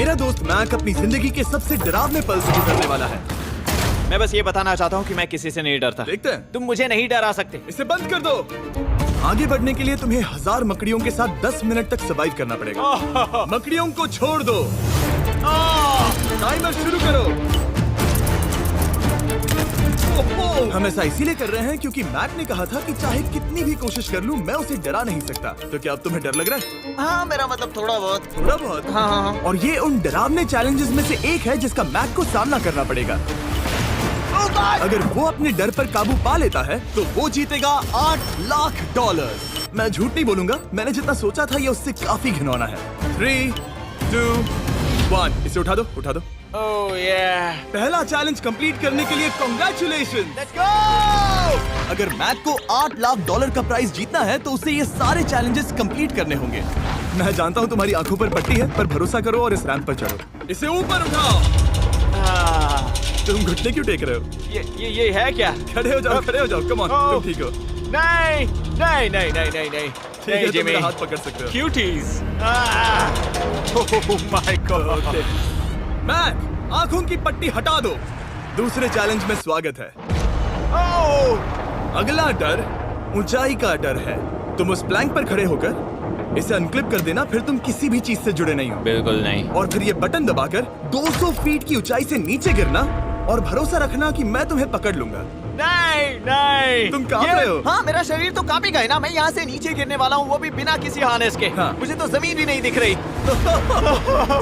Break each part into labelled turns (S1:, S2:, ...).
S1: मेरा दोस्त मैक अपनी जिंदगी के सबसे डरावने पल से गुजरने वाला है।
S2: मैं बस ये बताना चाहता हूँ कि मैं किसी से नहीं डरता।
S1: देखते हैं।
S2: तुम मुझे नहीं डरा सकते।
S1: इसे बंद कर दो। आगे बढ़ने के लिए तुम्हें 1000 मकड़ियों के साथ 10 मिनट तक सर्वाइव करना पड़ेगा। मकड़ियों को छोड़ दो। टाइमर शुरू करो। हम ऐसा इसीलिए कर रहे हैं क्योंकि मैक ने कहा था कि चाहे कितनी भी कोशिश कर लूं, मैं उसे डरा नहीं सकता। तो क्या अब तुम्हें डर लग रहा है?
S2: हाँ, मेरा मतलब थोड़ा बहुत।
S1: थोड़ा बहुत?
S2: हाँ।
S1: और ये उन डरावने चैलेंजेस में से एक है जिसका मैक को सामना करना पड़ेगा। अगर वो अपने डर पर काबू पा लेता है तो वो जीतेगा $8 लाख। मैं झूठ नहीं बोलूंगा, मैंने जितना सोचा था ये उससे काफी घिनौना है। 3, 2, 1, इसे उठा दो, उठा दो।
S2: ओह yeah.
S1: पहला चैलेंज कंप्लीट करने के लिए कांग्रेचुलेशन।
S2: Let's go!
S1: अगर मैक को $8 लाख का प्राइज जीतना है तो उसे ये सारे चैलेंजेस कंप्लीट करने होंगे। मैं जानता हूँ तुम्हारी आंखों पर पट्टी है, पर भरोसा करो और इस रैंप पर चढ़ो। इसे ऊपर उठाओ। तुम घुटने क्यों टेक रहे हो?
S2: ये है क्या?
S1: खड़े हो जाओ, खड़े हो जाओ। कम ऑन, तुम ठीक हो?
S2: नहीं नहीं नहीं नहीं नहीं नहीं।
S1: ठीक है, तुम मेरा हाथ पकड़ सकते हो।
S2: Cuties. Oh my God.
S1: Mac, आंखों की पट्टी हटा दो। दूसरे चैलेंज में स्वागत है। अगला डर ऊंचाई का डर है। तुम उस प्लैंक पर खड़े होकर इसे अनक्लिप कर देना, फिर तुम किसी भी चीज से जुड़े नहीं हो।
S2: बिल्कुल नहीं।
S1: और फिर ये बटन दबाकर 200 फीट की ऊंचाई से नीचे गिरना और भरोसा रखना कि मैं तुम्हें पकड़ लूंगा।
S2: नहीं नहीं।
S1: तुम कांप रहे हो?
S2: हाँ, मेरा शरीर तो कांपेगा ही ना। मैं यहाँ से नीचे गिरने वाला हूँ, वो भी बिना किसी हार्नेस के।
S1: हाँ।
S2: मुझे तो जमीन भी नहीं दिख रही।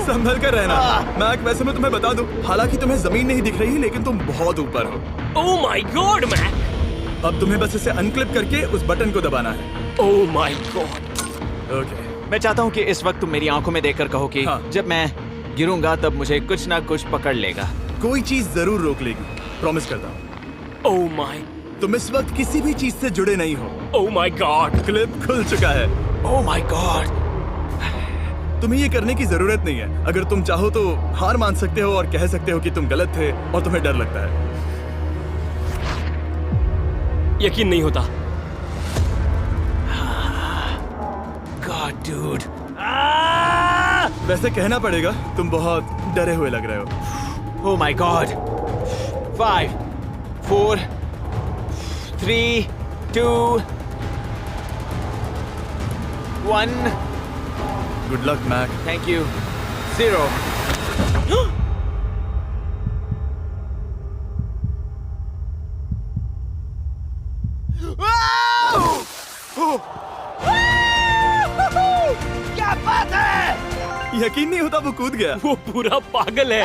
S1: संभल कर रहना। मैक, वैसे मैं तुम्हें बता दूं, हालांकि तुम्हें जमीन नहीं दिख रही, लेकिन तुम बहुत ऊपर हो।
S3: Oh my God Mac.
S1: अब तुम्हें बस इसे अनक्लिप करके उस बटन को दबाना है।
S3: ओह माय गॉड।
S1: ओके।
S2: मैं चाहता हूँ कि इस वक्त तुम मेरी आंखों में देखकर कहो कि
S1: हाँ।
S2: जब मैं गिरूंगा तब मुझे कुछ ना कुछ पकड़ लेगा।
S1: कोई चीज जरूर रोक लेगी, प्रॉमिस करता हूँ।
S3: Oh my.
S1: तुम इस वक्त किसी भी चीज से जुड़े नहीं हो।
S3: Oh my God.
S1: क्लिप खुल चुका है।
S2: ओह माय गॉड।
S1: तुम्हें ये करने की जरूरत नहीं है। अगर तुम चाहो तो हार मान सकते हो और कह सकते हो कि तुम गलत थे और तुम्हें डर लगता है।
S3: यकीन नहीं होता।
S2: God dude.
S1: वैसे कहना पड़ेगा, तुम बहुत डरे हुए लग रहे हो।
S2: Oh my God. 5, 4, 3, 2, 1।
S1: Good luck Mac.
S2: Thank you. 0। क्या बात है?
S1: यकीन नहीं होता वो कूद गया।
S3: वो पूरा पागल है।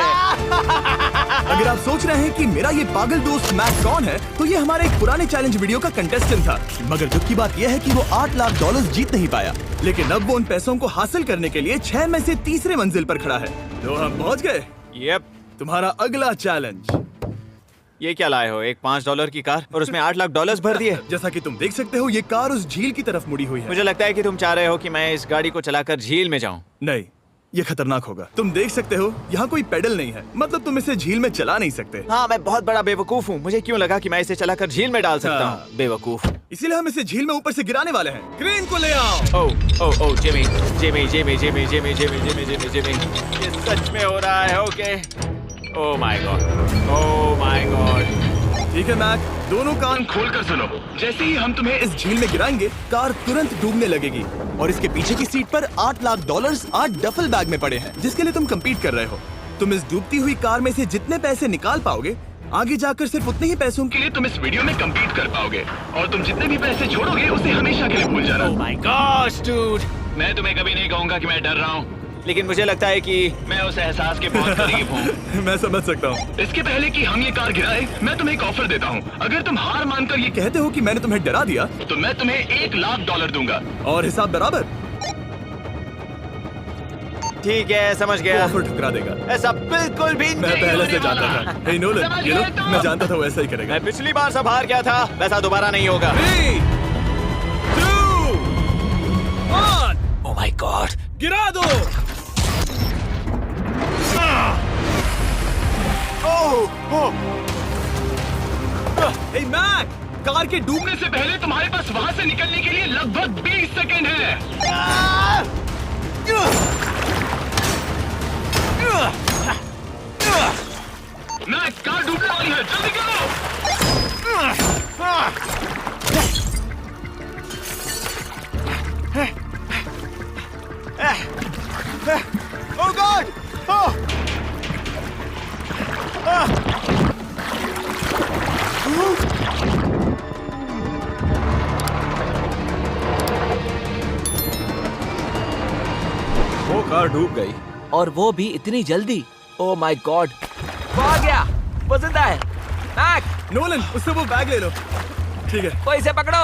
S1: अगर आप सोच रहे हैं कि मेरा ये पागल दोस्त मैक कौन है, तो ये हमारे एक पुराने चैलेंज वीडियो का कंटेस्टेंट था। मगर दुख की बात यह है कि वो $8 लाख जीत नहीं पाया। लेकिन अब वो उन पैसों को हासिल करने के लिए 6 में से तीसरे मंजिल पर खड़ा है। तो हम पहुंच गए।
S2: यप।
S1: तुम्हारा अगला चैलेंज।
S2: ये क्या लाए हो? एक $5 की कार और उसमें $8 लाख भर दिए।
S1: जैसा कि तुम देख सकते हो, ये कार उस झील की तरफ मुड़ी हुई है।
S2: मुझे लगता है कि तुम चाह रहे हो कि मैं इस गाड़ी को चलाकर झील में जाऊं।
S1: नहीं, ये खतरनाक होगा। तुम देख सकते हो, यहाँ कोई पेडल नहीं है, मतलब तुम इसे झील में चला नहीं सकते।
S2: हाँ, मैं बहुत बड़ा बेवकूफ हूँ। मुझे क्यों लगा कि मैं इसे चलाकर झील में डाल सकता
S1: हाँ।
S2: हूँ? बेवकूफ।
S1: इसीलिए हम इसे झील में ऊपर से गिराने वाले हैं। क्रेन को ले आओ।
S2: Oh Jimmy Jimmy Jimmy Jimmy Jimmy Jimmy Jimmy Jimmy Jimmy, ये सच में हो रहा है? Okay. Oh my God. Oh my God.
S1: ठीक है मैक, दोनों कान खोलकर सुनो। जैसे ही हम तुम्हें इस झील में गिराएंगे, कार तुरंत डूबने लगेगी और इसके पीछे की सीट पर $8 लाख 8 डफल बैग में पड़े हैं, जिसके लिए तुम कम्पीट कर रहे हो। तुम इस डूबती हुई कार में से जितने पैसे निकाल पाओगे, आगे जाकर सिर्फ उतने ही पैसों के लिए तुम इस वीडियो में कम्पीट कर पाओगे। और तुम जितने भी पैसे छोड़ोगे, उसे हमेशा के लिए भूल जाना।
S2: Oh my gosh dude.
S4: मैं तुम्हें कभी नहीं कहूंगा कि मैं डर रहा हूँ।
S2: लेकिन मुझे लगता है कि
S4: मैं उस एहसास के बहुत करीब हूँ।
S1: मैं समझ सकता हूँ।
S4: इसके पहले कि हम ये कार गिराए, मैं तुम्हें एक ऑफर देता हूँ। अगर तुम हार मानकर ये
S1: कहते हो कि मैंने तुम्हें डरा दिया,
S4: तो मैं तुम्हें $1 लाख दूंगा।
S1: और हिसाब बराबर।
S2: ठीक है, समझ गया।
S1: ऑफर ठुकरा देगा।
S2: ऐसा बिल्कुल भी
S1: मैं
S2: नहीं
S1: पहले
S2: होने
S1: से जानता
S2: वाला।
S1: था। हे नोलन,
S4: समझ
S1: ये लो,
S4: गए तुम?
S1: मैं जानता था वो ऐसा ही करेगा।
S2: मैं पिछली बार सब हार गया था, वैसा दोबारा नहीं होगा।
S1: 3, 2, 1,
S2: ओह माय गॉड।
S1: गिरा दो। हे मैक, कार के डूबने
S4: से पहले तुम्हारे पास वहाँ से निकलने के लिए लगभग 20 सेकंड है। मैक, कार डूबने वाली है, जल्दी करो।
S1: Oh God! Oh!
S2: वो कार डूब गई।
S5: और वो भी इतनी जल्दी। ओ माय गॉड, वो आ गया, वो जिंदा है। मैक,
S1: नोलन, उससे वो बैग ले लो। ठीक है।
S5: वो इसे पकड़ो।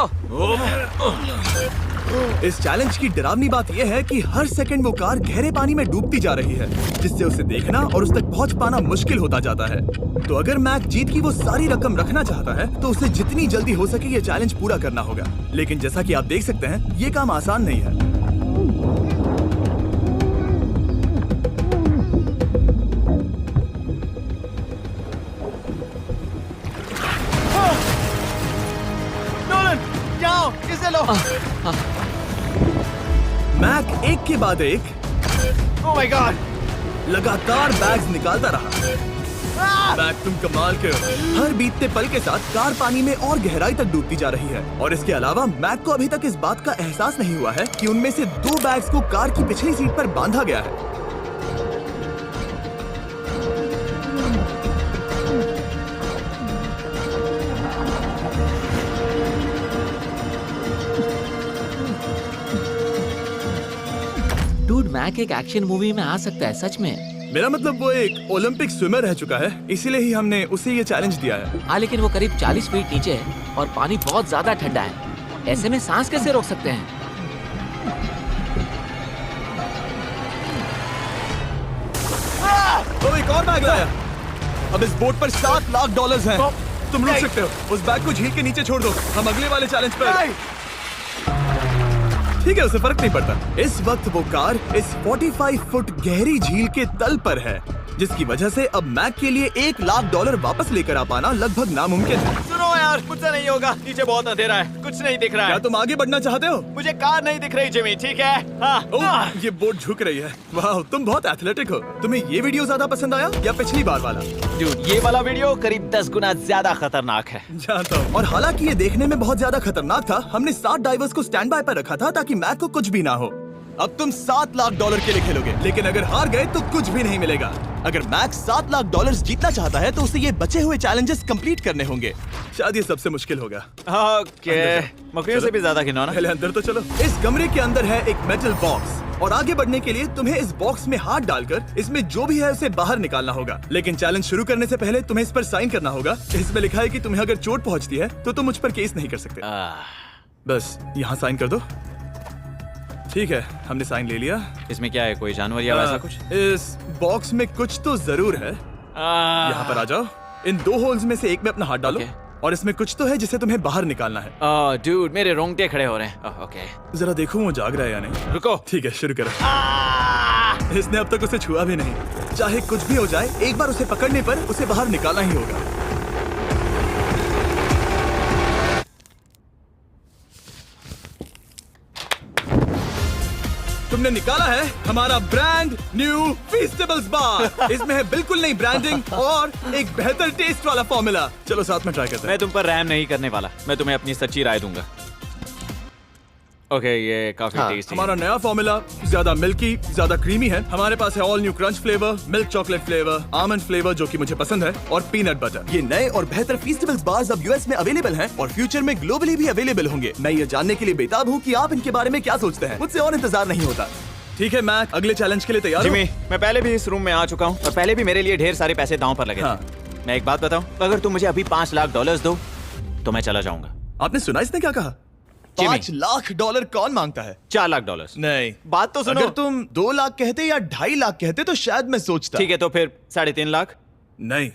S1: इस चैलेंज की डरावनी बात यह है कि हर सेकंड वो कार गहरे पानी में डूबती जा रही है, जिससे उसे देखना और उस तक पहुंच पाना मुश्किल होता जाता है। तो अगर मैक जीत की वो सारी रकम रखना चाहता है तो उसे जितनी जल्दी हो सके ये चैलेंज पूरा करना होगा। लेकिन जैसा कि आप देख सकते हैं, ये काम आसान नहीं है। नोलन, जाओ, इसे लो। मैक एक के बाद एक
S2: ओह माय गॉड!
S1: लगातार बैग्स निकालता रहा। मैक, तुम कमाल के हो। हर बीतते पल के साथ कार पानी में और गहराई तक डूबती जा रही है, और इसके अलावा मैक को अभी तक इस बात का एहसास नहीं हुआ है कि उनमें से 2 बैग्स को कार की पिछली सीट पर बांधा गया है।
S5: डूड, मैक एक एक्शन मूवी में आ सकता है, सच में।
S1: मेरा मतलब वो एक ओलंपिक स्विमर रह चुका है, इसीलिए ही हमने उसे ये चैलेंज दिया है।
S5: हाँ, लेकिन वो करीब 40 फीट नीचे है और पानी बहुत ज्यादा ठंडा है। ऐसे में सांस कैसे रोक सकते हैं?
S1: तो एक और बैग लाया। अब इस बोट पर $7 लाख हैं। तुम रुक सकते हो। उस बैग को झील के नीचे छोड़ दो, हम अगले वाले चैलेंज पर। ठीक है, उसे फर्क नहीं पड़ता। इस वक्त वो कार इस 45 फुट गहरी झील के तल पर है, जिसकी वजह से अब मैक के लिए $1 लाख वापस लेकर आ पाना लगभग नामुमकिन है।
S2: सुनो यार, मुझसे नहीं होगा। नीचे बहुत अंधेरा है, कुछ नहीं दिख रहा
S1: क्या
S2: है।
S1: तुम आगे बढ़ना चाहते हो?
S2: मुझे कार नहीं दिख रही जिमी, ठीक है? हाँ।
S1: ओह, ये बोट झुक रही है। वाह, तुम बहुत एथलेटिक हो। तुम्हें ये वीडियो ज्यादा पसंद आया या पिछली बार वाला?
S2: Dude, ये वाला वीडियो करीब 10 गुना ज्यादा खतरनाक है।
S1: जानता हूँ। और हालांकि ये देखने में बहुत ज्यादा खतरनाक था, हमने 7 डाइवर्स को स्टैंड बाय पर रखा था ताकि मैक को कुछ भी ना हो। अब तुम $7 लाख के लिए खेलोगे, लेकिन अगर हार गए तो कुछ भी नहीं मिलेगा। अगर मैक $7 लाख जीतना चाहता है तो उसे ये बचे हुए चैलेंजेस कंप्लीट करने होंगे। शायद ये सबसे मुश्किल होगा।
S2: ओके, मकड़ियों से भी ज्यादा खिलौना।
S1: पहले अंदर तो चलो। इस कमरे के अंदर है एक मेटल बॉक्स, और आगे बढ़ने के लिए तुम्हें इस बॉक्स में हाथ डालकर इसमें जो भी है उसे बाहर निकालना होगा। लेकिन चैलेंज शुरू करने से पहले तुम्हें इस पर साइन करना होगा। इसमें लिखा है कि तुम्हें अगर चोट पहुंचती है तो तुम मुझ पर केस नहीं कर सकते। बस यहाँ साइन कर दो। ठीक है, हमने साइन ले लिया।
S2: इसमें क्या है, कोई जानवर या वैसा कुछ?
S1: इस बॉक्स में कुछ तो जरूर है। यहाँ पर आ जाओ। इन 2 होल्स में से एक में अपना हाथ डालो, और इसमें कुछ तो है जिसे तुम्हें बाहर निकालना है।
S2: डूड, मेरे रोंगटे खड़े हो रहे हैं। ओके,
S1: जरा देखो वो जाग रहा है या नहीं।
S2: रुको।
S1: ठीक है, शुरू करो। इसने अब तक उसे छुआ भी नहीं। चाहे कुछ भी हो जाए, एक बार उसे पकड़ने पर उसे बाहर निकालना ही होगा। तुमने निकाला है हमारा ब्रांड न्यू फीस्टेबल्स बार। इसमें है बिल्कुल नई ब्रांडिंग और एक बेहतर टेस्ट वाला फॉर्मूला। चलो साथ में ट्राई करते हैं।
S2: मैं तुम पर रहम नहीं करने वाला। मैं तुम्हें अपनी सच्ची राय दूंगा। ओके, ये काफी टेस्टी
S1: हमारा नया फॉर्मूला ज्यादा मिल्की, ज्यादा क्रीमी है। हमारे पास है all new crunch flavour, milk chocolate flavour, almond flavour जो कि मुझे पसंद है, और पीनट बटर। ये नए और बेहतर फीस्टेबल्स बार्स अब यूएस में अवेलेबल हैं और फ्यूचर में ग्लोबली भी अवेलेबल होंगे। मैं ये जानने के लिए बेताब हूँ कि आप इनके बारे में क्या सोचते हैं। मुझसे और इंतजार नहीं होता। ठीक है मैक, अगले चैलेंज के लिए तैयार हो?
S2: जिमी, मैं पहले भी इस रूम में आ चुका हूँ और पहले भी मेरे लिए ढेर सारे पैसे दांव पर लगे थे। मैं एक बात बताऊं, अगर तुम मुझे अभी $5 लाख दो तो मैं चला जाऊंगा।
S1: आपने सुना इसने क्या कहा? $5 लाख कौन मांगता है?
S2: $4 लाख।
S1: नहीं,
S2: बात तो सुनो।
S1: अगर तुम 2 लाख कहते या 2.5 लाख कहते तो शायद मैं सोचता।
S2: ठीक है, तो फिर 3.5 लाख।
S1: नहीं,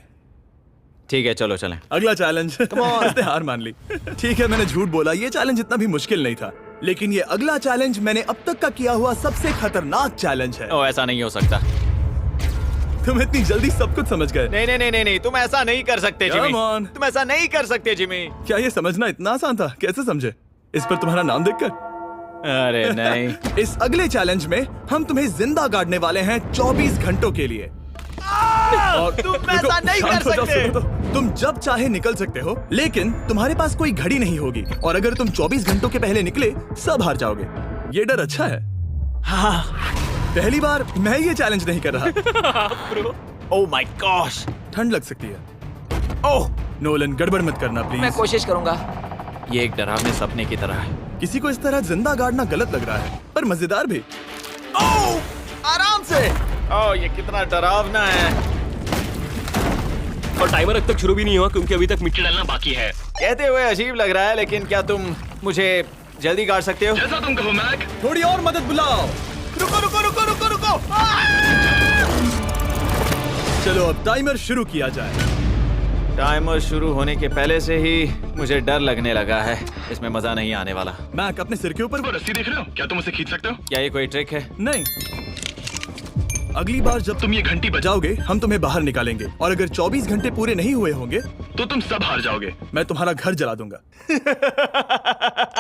S2: ठीक है, चलो चलें।
S1: अगला चैलेंज। इसने हार मान ली। ठीक है, मैंने झूठ बोला। ये चैलेंज इतना भी मुश्किल नहीं था, लेकिन ये अगला चैलेंज मैंने अब तक का किया हुआ सबसे खतरनाक चैलेंज है।
S2: ओ, ऐसा नहीं हो सकता।
S1: तुम इतनी जल्दी सब कुछ समझ गए।
S2: नहीं नहीं नहीं नहीं नहीं, तुम ऐसा नहीं कर सकते जिमी।
S1: Come on.
S2: तुम ऐसा नहीं कर सकते जिमी।
S1: क्या ये समझना इतना आसान था? कैसे समझे? इस पर तुम्हारा नाम देखकर?
S2: अरे नहीं।
S1: इस अगले चैलेंज में हम तुम्हें जिंदा गाड़ने वाले हैं 24 घंटों के लिए।
S2: तुम ऐसा नहीं कर
S1: शांत हो जाओ,
S2: सकते।
S1: सुनो तो। तुम जब चाहे निकल सकते हो, लेकिन तुम्हारे पास कोई घड़ी नहीं होगी और अगर तुम 24 घंटों के पहले निकले सब हार जाओगे। ये डर अच्छा है।
S2: हाँ।
S1: पहली बार मैं ये चैलेंज नहीं कर रहा।
S2: Oh my gosh.
S1: ठंड लग सकती है।
S2: ओह,
S1: नोलन गड़बड़ मत करना
S5: मैं
S1: प्लीज।
S5: कोशिश करूंगा।
S2: ये एक डरावने सपने की तरह है।
S1: किसी को इस तरह जिंदा गाड़ना गलत लग रहा है, पर मजेदार भी।
S2: ओह, आराम से। ओह, ये कितना डरावना है।
S3: और टाइमर अब तक शुरू भी नहीं हुआ क्योंकि अभी तक मिट्टी
S4: डलना बाकी है।
S2: कहते हुए अजीब लग रहा है, लेकिन क्या तुम मुझे जल्दी गाड़ सकते हो?
S4: जैसा तुम कहो मैक।
S1: थोड़ी और मदद बुलाओ।
S2: रुको रुको रुको रुको रुको।
S1: चलो अब टाइमर शुरू किया जाए।
S2: टाइमर शुरू होने के पहले से ही मुझे डर लगने लगा है। इसमें मजा नहीं आने वाला।
S1: मैक अपने सिर के ऊपर
S4: वो रस्सी देख रहे हो? क्या तुम उसे खींच सकते हो?
S2: क्या ये कोई ट्रिक है?
S1: नहीं। अगली बार जब तुम ये घंटी बजाओगे हम तुम्हें बाहर निकालेंगे और अगर 24 घंटे पूरे नहीं हुए होंगे
S4: तो तुम सब हार जाओगे।
S1: मैं तुम्हारा घर जला दूंगा।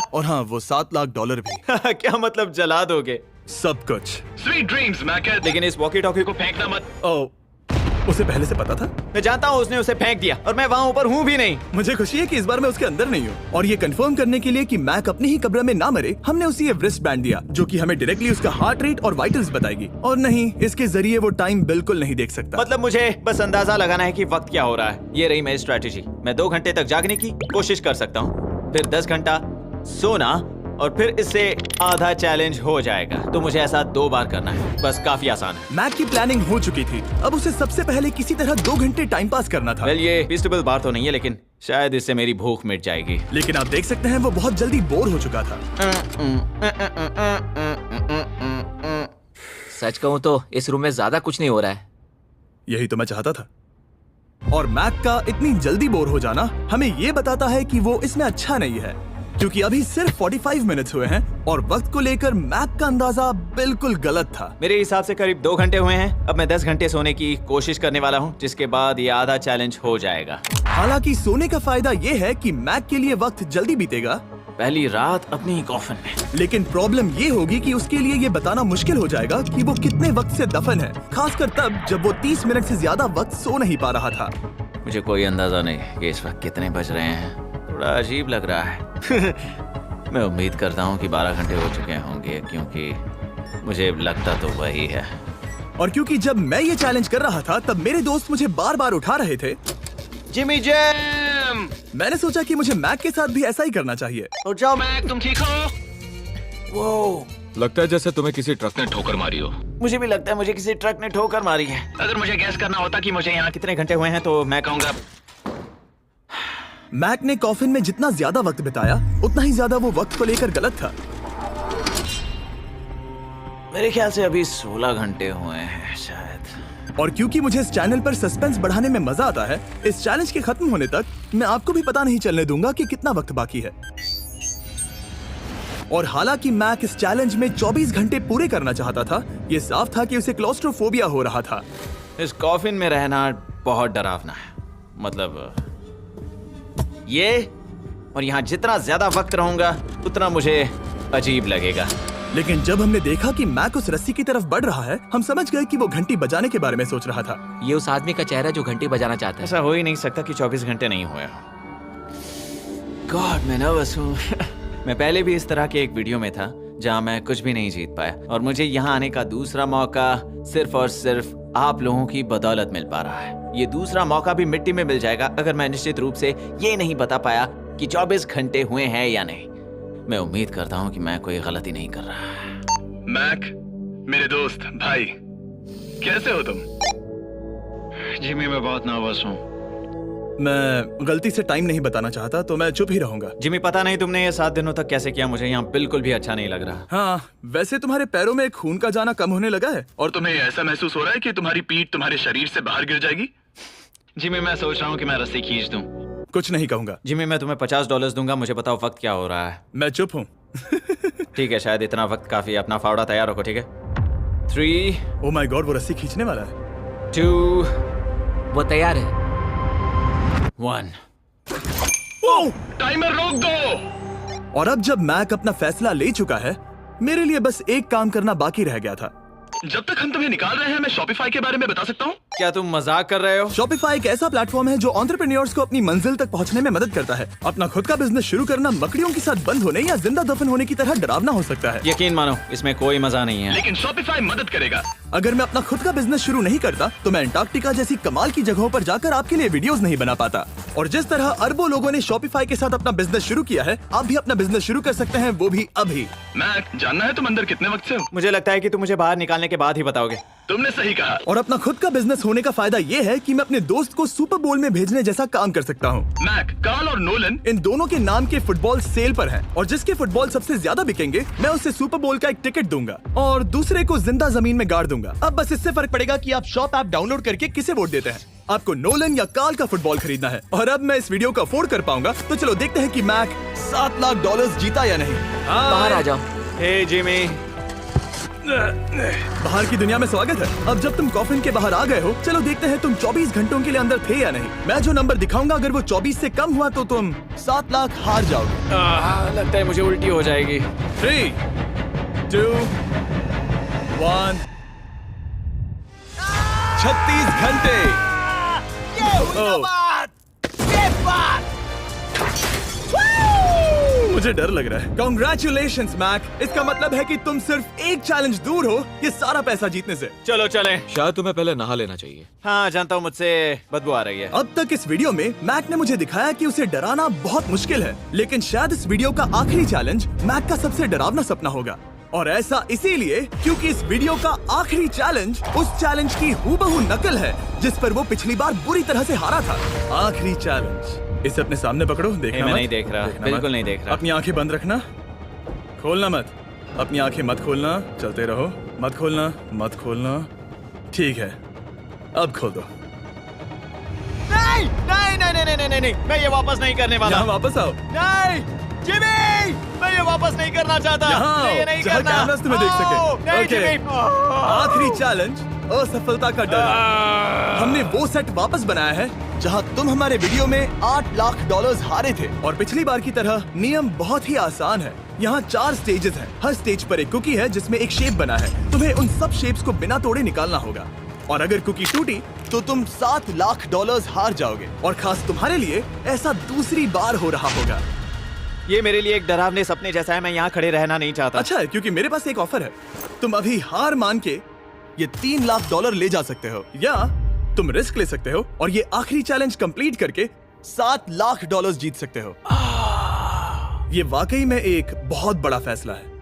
S1: और हाँ, वो $7 लाख भी।
S2: क्या मतलब जला दोगे?
S1: सब कुछ।
S4: Sweet dreams Mac.
S2: लेकिन इस वॉकी टॉकी को
S4: फेंकना मत।
S1: ओ, उसे पहले से पता था?
S2: मैं जानता हूँ उसने उसे फेंक दिया और मैं वहाँ ऊपर हूँ भी नहीं।
S1: मुझे खुशी है कि इस बार मैं उसके अंदर नहीं हूँ। और ये कंफर्म करने के लिए कि मैक अपनी ही कब्र में ना मरे, हमने उसे ये रिस्ट बैंड दिया जो कि हमें डायरेक्टली उसका हार्ट रेट और वाइटल्स बताएगी। और नहीं, इसके जरिए वो टाइम बिल्कुल नहीं देख सकता।
S2: मतलब मुझे बस अंदाजा लगाना है कि वक्त क्या हो रहा है। ये रही मेरी स्ट्रेटेजी। मैं 2 घंटे तक जागने की कोशिश कर सकता हूँ, फिर 10 घंटा सोना और फिर इससे आधा चैलेंज हो जाएगा। तो मुझे ऐसा 2 बार करना है। बस काफी आसान है।
S1: मैक की प्लानिंग हो चुकी थी। अब उसे सबसे पहले किसी तरह 2 घंटे टाइम पास करना था।
S2: वेल, ये फीस्टेबल बार तो नहीं है, लेकिन शायद इससे मेरी भूख मिट जाएगी।
S1: लेकिन आप देख सकते हैं वो बहुत जल्दी बोर हो चुका था।
S5: सच कहूँ तो इस रूम में ज्यादा कुछ नहीं हो रहा है।
S1: यही तो मैं चाहता था। और मैक का इतनी जल्दी बोर हो जाना हमें ये बताता है कि वो इसमें अच्छा नहीं है, क्योंकि अभी सिर्फ 45 मिनट्स हुए हैं और वक्त को लेकर मैक का अंदाजा बिल्कुल गलत था।
S2: मेरे हिसाब से करीब 2 घंटे हुए हैं। अब मैं 10 घंटे सोने की कोशिश करने वाला हूँ, जिसके बाद ये आधा चैलेंज हो जाएगा।
S1: हालांकि सोने का फायदा ये है कि मैक के लिए वक्त जल्दी बीतेगा,
S2: पहली रात अपनी कॉफिन में।
S1: लेकिन प्रॉब्लम ये होगी कि उसके लिए ये बताना मुश्किल हो जाएगा कि वो कितने वक्त से दफन है, खासकर तब जब वो 30 मिनट से ज्यादा वक्त सो नहीं पा रहा था।
S2: मुझे कोई अंदाजा नहीं कि इस वक्त कितने बज रहे हैं। थोड़ा अजीब लग रहा है। मैं उम्मीद करता हूँ कि 12 घंटे हो चुके होंगे, क्योंकि मुझे लगता तो वही है।
S1: और क्योंकि जब मैं ये चैलेंज कर रहा था तब मेरे दोस्त मुझे बार बार उठा रहे थे,
S2: जिमी जैम,
S1: मैंने सोचा कि मुझे मैक के साथ भी ऐसा ही करना चाहिए।
S2: उठ जाओ।
S4: मैक तुम ठीक हो?
S2: वो
S6: लगता है जैसे तुम्हें किसी ट्रक
S4: ने ठोकर मारी हो।
S2: मुझे भी लगता है मुझे किसी ट्रक ने ठोकर मारी है।
S4: अगर मुझे गैस करना होता कि मुझे यहाँ
S2: कितने घंटे हुए हैं तो मैं कहूँगा
S1: मैक ने कॉफिन में जितना ज्यादा वक्त बिताया उतना ही ज्यादा वो वक्त को लेकर गलत था।
S2: मेरे ख्याल से अभी 16 घंटे हुए हैं शायद।
S1: और क्योंकि मुझे इस चैनल पर सस्पेंस बढ़ाने में मजा आता है, इस चैलेंज के खत्म होने तक मैं आपको भी पता नहीं चलने दूंगा कि कितना वक्त बाकी है। और हालांकि मैक इस चैलेंज में 24 घंटे पूरे करना चाहता था, ये साफ था कि उसे क्लॉस्ट्रोफोबिया हो रहा था।
S2: इस कॉफिन में रहना बहुत डरावना है। मतलब ये, और यहाँ जितना ज्यादा वक्त रहूंगा उतना मुझे अजीब लगेगा।
S1: लेकिन जब हमने देखा कि मैक उस रस्सी की तरफ बढ़ रहा है, हम समझ गए कि वो घंटी बजाने के बारे में सोच रहा था।
S5: ये उस आदमी का चेहरा जो घंटी बजाना चाहता है।
S2: ऐसा हो ही नहीं सकता कि 24 घंटे नहीं हुए। गॉड, मैं नर्वस हूँ। मैं पहले भी इस तरह के एक वीडियो में था जहाँ मैं कुछ भी नहीं जीत पाया, और मुझे यहाँ आने का दूसरा मौका सिर्फ और सिर्फ आप लोगों की बदौलत मिल पा रहा है। ये दूसरा मौका भी मिट्टी में मिल जाएगा अगर मैं निश्चित रूप से ये नहीं बता पाया कि 24 घंटे हुए हैं या नहीं। मैं उम्मीद करता हूँ कि मैं कोई गलती नहीं कर रहा।
S4: मैक, मेरे दोस्त भाई, कैसे हो तुम? जिमी, मैं बहुत नर्वस हूँ।
S1: मैं गलती से टाइम नहीं बताना चाहता तो मैं चुप ही रहूंगा।
S2: जिमी, पता नहीं तुमने ये 7 दिनों तक कैसे किया, मुझे यहाँ बिल्कुल भी अच्छा नहीं लग रहा।
S1: हाँ, वैसे तुम्हारे पैरों में खून का जाना कम होने लगा है।
S4: और तुम्हें ऐसा महसूस हो रहा है कि तुम्हारी पीठ तुम्हारे शरीर से बाहर गिर जाएगी? जिमी, मैं सोच रहा हूँ कि मैं रस्सी खींच दूं।
S1: कुछ नहीं कहूंगा।
S2: जिमी, मैं तुम्हें $50 दूंगा, मुझे बताओ वक्त क्या हो रहा है।
S1: मैं चुप हूँ।
S2: ठीक है, शायद इतना वक्त काफी है। अपना फावड़ा तैयार रखो, ठीक है? 3,
S1: ओ माय गॉड, वो रस्सी खींचने वाला है।
S2: 2,
S5: वो तैयार है।
S2: 1।
S4: टाइमर रोक दो।
S1: और अब जब मैक अपना फैसला ले चुका है, मेरे लिए बस एक काम करना बाकी रह गया था।
S4: जब तक हम तुम्हें निकाल रहे हैं, मैं शॉपिफाई के बारे में बता सकता हूँ।
S2: क्या तुम मजाक कर रहे हो?
S1: Shopify एक ऐसा प्लेटफॉर्म है जो एंटरप्रेन्योर्स को अपनी मंजिल तक पहुंचने में मदद करता है। अपना खुद का बिजनेस शुरू करना मकड़ियों के साथ बंद होने या जिंदा दफन होने की तरह डरावना हो सकता है।
S2: यकीन मानो इसमें कोई मजा नहीं है।
S4: लेकिन Shopify मदद करेगा।
S1: अगर मैं अपना खुद का बिजनेस शुरू नहीं करता तो मैं अंटार्कटिका जैसी कमाल की जगहों पर जाकर आपके लिए वीडियोस नहीं बना पाता। और जिस तरह अरबों लोगों ने Shopify के साथ अपना बिजनेस शुरू किया है, आप भी अपना बिजनेस शुरू कर सकते हैं, वो भी अभी।
S4: मैक, जानना है तुम अंदर कितने वक्त से हो?
S2: मुझे लगता है कि तुम मुझे बाहर निकालने के बाद ही बताओगे।
S4: तुमने सही कहा।
S1: और अपना खुद का बिजनेस होने का फायदा ये है कि मैं अपने दोस्त को सुपर बोल में भेजने जैसा काम कर सकता हूँ।
S4: मैक, कार्ल और नोलन
S1: इन दोनों के नाम के फुटबॉल सेल पर हैं और जिसके फुटबॉल सबसे ज्यादा बिकेंगे मैं उसे सुपर बोल का एक टिकट दूंगा और दूसरे को जिंदा जमीन में गाड़ दूंगा। अब बस इससे फर्क पड़ेगा कि आप शॉप ऐप डाउनलोड करके किसे वोट देते हैं। आपको नोलन या कार्ल का फुटबॉल खरीदना है और अब मैं इस वीडियो को अफोर्ड कर पाऊंगा, तो चलो देखते हैं कि मैक $7 लाख जीता या नहीं।
S5: बाहर आ जाओ।
S2: हे जिमी,
S1: बाहर की दुनिया में स्वागत है। अब जब तुम कॉफिन के बाहर आ गए हो, चलो देखते हैं तुम 24 घंटों के लिए अंदर थे या नहीं। मैं जो नंबर दिखाऊंगा अगर वो 24 से कम हुआ तो तुम 7 लाख हार जाओगे।
S2: लगता है मुझे उल्टी हो जाएगी।
S1: 3, 2, 1 36 घंटे। मुझे डर लग रहा है। Congratulations, Mac. इसका मतलब है कि तुम सिर्फ एक चैलेंज दूर हो ये सारा पैसा जीतने से।
S2: चलो चलें।
S6: शायद तुम्हें पहले नहा लेना चाहिए।
S2: हाँ जानता हूँ, मुझसे बदबू आ रही है।
S1: अब तक इस वीडियो में मैक ने मुझे दिखाया कि उसे डराना बहुत मुश्किल है, लेकिन शायद इस वीडियो का आखिरी चैलेंज मैक का सबसे डरावना सपना होगा। और ऐसा इसीलिए क्योंकि इस वीडियो का आखिरी चैलेंज उस चैलेंज की हूबहू नकल है जिस पर वो पिछली बार बुरी तरह से हारा था। आखिरी चैलेंज। इसे अपने सामने पकड़ो, देखना
S2: मैं
S1: मत।
S2: नहीं देख रहा,
S1: देखना
S2: बिल्कुल
S1: मत।
S2: नहीं देख रहा।
S1: अपनी आंखें बंद रखना, खोलना मत। अपनी आंखें मत खोलना, चलते रहो। मत खोलना, मत खोलना। ठीक है, अब खोल दो।
S2: नहीं नहीं नहीं नहीं नहीं नहीं, मैं ये वापस नहीं करने वाला।
S1: यहाँ वापस आओ।
S2: नहीं जिमी, मैं ये वापस नहीं करना चाहता।
S1: यहाँ
S2: मैं ये
S1: आओ,
S2: नहीं
S1: जहाँ
S2: करना।
S1: कैमरास तुम्हें देख सके।
S2: आओ, नहीं
S1: ओके।
S2: जिमी।
S1: आखिरी चैलेंज असफलता का डर। हमने वो सेट वापस बनाया है जहां तुम हमारे वीडियो में $8 लाख हारे थे और पिछली बार की तरह नियम बहुत ही आसान है। यहाँ 4 स्टेजेस हैं। हर स्टेज पर एक कुकी है जिसमें एक शेप बना है। तुम्हें उन सब शेप्स को बिना तोड़े निकालना होगा और अगर कुकी टूटी तो तुम $7 लाख हार जाओगे। और खास तुम्हारे लिए ऐसा दूसरी बार हो रहा होगा।
S2: ये मेरे लिए एक डरावने सपने जैसा है। मैं यहाँ खड़े रहना नहीं चाहता।
S1: अच्छा है क्योंकि मेरे पास एक ऑफर है। तुम अभी हार मान के ये $3 लाख ले जा सकते हो या तुम रिस्क ले सकते हो और ये आखिरी चैलेंज कंप्लीट करके $7 लाख जीत सकते हो। ये वाकई में एक बहुत बड़ा फैसला है।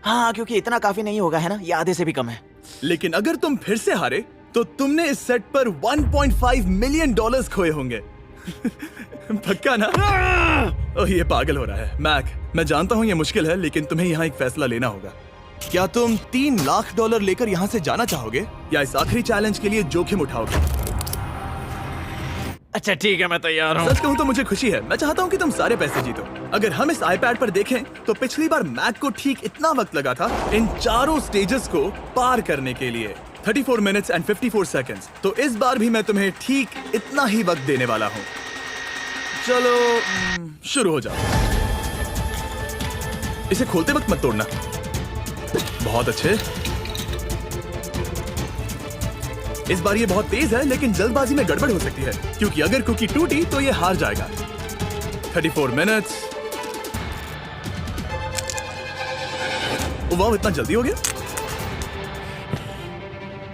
S2: हाँ, क्योंकि इतना काफी नहीं होगा, है ना? ये आधे से भी कम है।
S1: लेकिन अगर तुम फिर से हारे तो तुमने इस सेट पर $1.5 मिलियन खोए होंगे। पक्का ना? ओह, ये पागल हो रहा है। मैक, मैं जानता हूँ ये मुश्किल है, लेकिन तुम्हें यहाँ एक फैसला लेना होगा। क्या तुम $3 लाख लेकर यहाँ से जाना चाहोगे या इस आखिरी चैलेंज के लिए जोखिम उठाओगे?
S2: अच्छा ठीक है, मैं तैयार हूँ।
S1: सच कहूँ तो मुझे खुशी है। मैं चाहता हूँ कि तुम सारे पैसे जीतो। अगर हम इस आईपैड पर देखें तो पिछली बार मैक को ठीक इतना वक्त लगा था इन चारों स्टेजेस को पार करने के लिए, 34 मिनट्स एंड 54 सेकंड्स। तो इस बार भी मैं तुम्हें ठीक इतना ही वक्त देने वाला हूँ। चलो शुरू हो जाओ। इसे खोलते वक्त मत तोड़ना। बहुत अच्छे। इस बार ये बहुत तेज है, लेकिन जल्दबाजी में गड़बड़ हो सकती है क्योंकि अगर कुकी टूटी तो ये हार जाएगा। 34 मिनट्स। वाह, इतना जल्दी हो गया।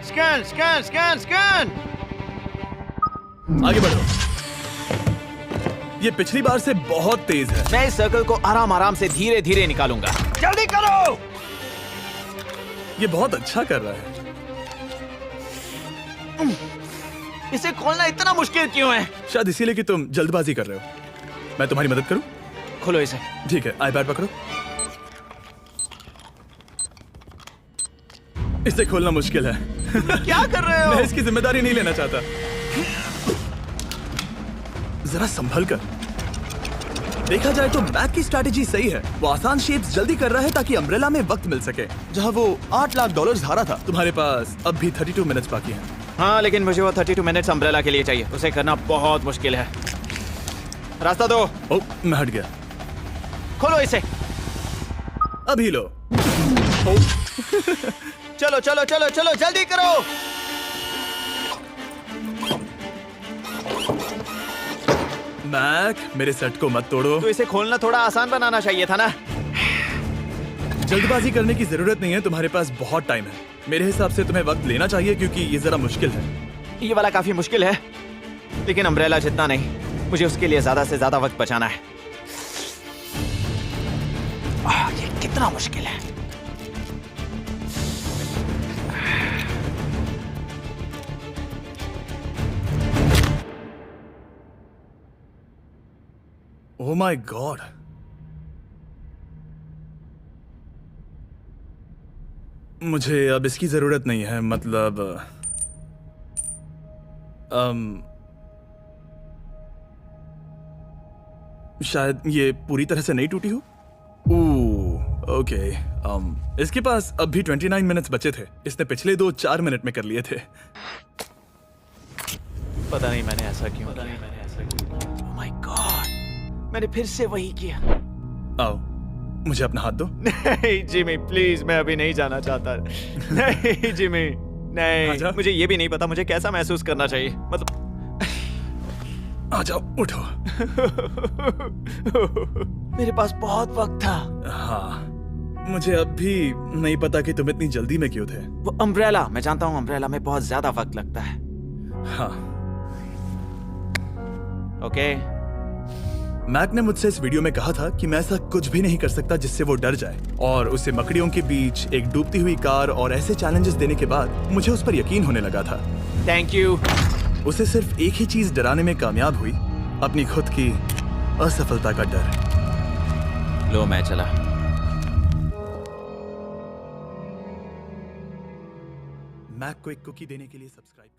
S2: Scan scan scan scan.
S1: आगे बढ़ो। ये पिछली बार से बहुत तेज है।
S2: मैं इस सर्कल को आराम आराम से धीरे धीरे निकालूंगा। जल्दी करो।
S1: ये बहुत अच्छा कर रहा है।
S2: इसे खोलना इतना मुश्किल क्यों है?
S1: शायद इसीलिए कि तुम जल्दबाजी कर रहे हो। मैं तुम्हारी मदद करूं?
S2: खोलो इसे।
S1: ठीक है, आईपैड पकड़ो। इसे खोलना मुश्किल है।
S2: क्या कर रहे हो?
S1: मैं इसकी जिम्मेदारी नहीं लेना चाहता। जरा संभल कर। देखा जाए तो मैक की स्ट्रैटेजी सही है। वो आसान शेप्स जल्दी कर रहा है ताकि अम्ब्रेला में वक्त मिल सके। जहां वो $8 लाख हारा था, तुम्हारे पास अब भी 32 मिनट्स बाकी हैं।
S2: हाँ, लेकिन मुझे वो 32 मिनट्स अम्ब्रेला के लिए चाहिए। उसे करना बहुत मुश्किल है। रास्ता दो।
S1: ओह, मैं हट गया।
S2: खोलो इसे।
S1: अभी लो।
S2: चलो चलो चलो चलो, जल्दी करो।
S1: मैक, मेरे सेट को मत तोड़ो।
S2: तो इसे खोलना थोड़ा आसान बनाना चाहिए था ना।
S1: जल्दबाजी करने की जरूरत नहीं है, तुम्हारे पास बहुत टाइम है। मेरे हिसाब से तुम्हें वक्त लेना चाहिए क्योंकि ये जरा मुश्किल है।
S2: ये वाला काफी मुश्किल है, लेकिन अम्ब्रेला जितना नहीं। मुझे उसके लिए ज्यादा से ज्यादा वक्त बचाना है। ये कितना मुश्किल है।
S1: ओह माय गॉड, मुझे अब इसकी जरूरत नहीं है। मतलब शायद ये पूरी तरह से नहीं टूटी हो। ओके, इसके पास अब भी 29 मिनट्स बचे थे। इसने पिछले 4 मिनट में कर लिए थे।
S2: पता नहीं मैंने ऐसा क्यों किया। ओह माय गॉड, मैंने फिर से वही किया।
S1: आओ, मुझे अपना हाथ दो।
S2: नहीं जिमी प्लीज, मैं अभी नहीं जाना चाहता। नहीं जिमी, नहीं।
S1: आजा।
S2: मुझे ये भी नहीं पता मुझे कैसा महसूस करना चाहिए। मतलब
S1: आ जाओ, उठो।
S2: मेरे पास बहुत वक्त था।
S1: हाँ, मुझे अब भी नहीं पता कि तुम इतनी जल्दी में क्यों थे।
S2: वो अम्ब्रेला, मैं जानता हूँ अम्ब्रेला में बहुत ज्यादा वक्त लगता है।
S1: हाँ,
S2: ओके
S1: मैक ने मुझसे इस वीडियो में कहा था कि मैं ऐसा कुछ भी नहीं कर सकता जिससे वो डर जाए, और उसे मकड़ियों के बीच एक डूबती हुई कार और ऐसे चैलेंजेस देने के बाद मुझे उस पर यकीन होने लगा था।
S2: Thank you.
S1: उसे सिर्फ एक ही चीज डराने में कामयाब हुई, अपनी खुद की असफलता का डर।
S2: लो मैं चला।
S1: मैक को एक कुकी देने के लिए सब्सक्राइब